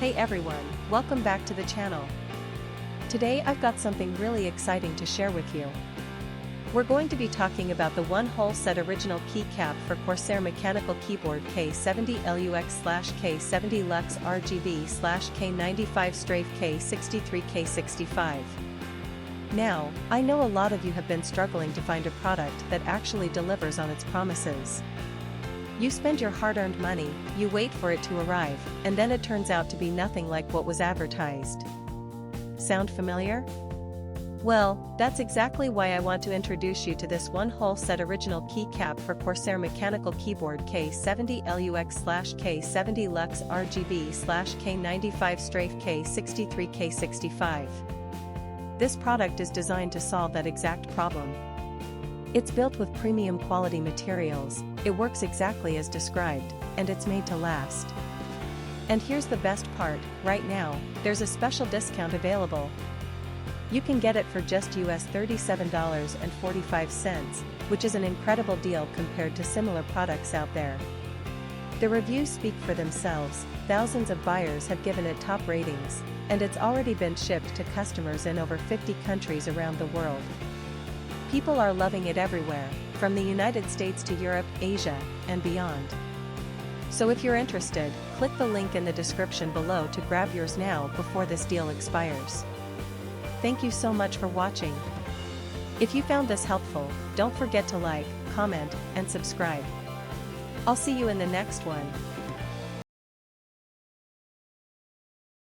Hey everyone, welcome back to the channel. Today I've got something really exciting to share with you. We're going to be talking about the one-hole set original keycap for Corsair mechanical keyboard K70 LUX K70 LUX RGB K95 STRAFE K63 K65. Now, I know a lot of you have been struggling to find a product that actually delivers on its promises. You spend your hard-earned money, you wait for it to arrive, and then it turns out to be nothing like what was advertised. Sound familiar? Well, that's exactly why I want to introduce you to this one-hole set original keycap for Corsair mechanical keyboard K70 LUX K70 LUX RGB K95 STRAFE K63 K65. This product is designed to solve that exact problem. It's built with premium quality materials, it works exactly as described, and it's made to last. And here's the best part, right now, there's a special discount available. You can get it for just US $37.45, which is an incredible deal compared to similar products out there. The reviews speak for themselves, thousands of buyers have given it top ratings, and it's already been shipped to customers in over 50 countries around the world. People are loving it everywhere, from the United States to Europe, Asia, and beyond. So if you're interested, click the link in the description below to grab yours now before this deal expires. Thank you so much for watching. If you found this helpful, don't forget to like, comment, and subscribe. I'll see you in the next one.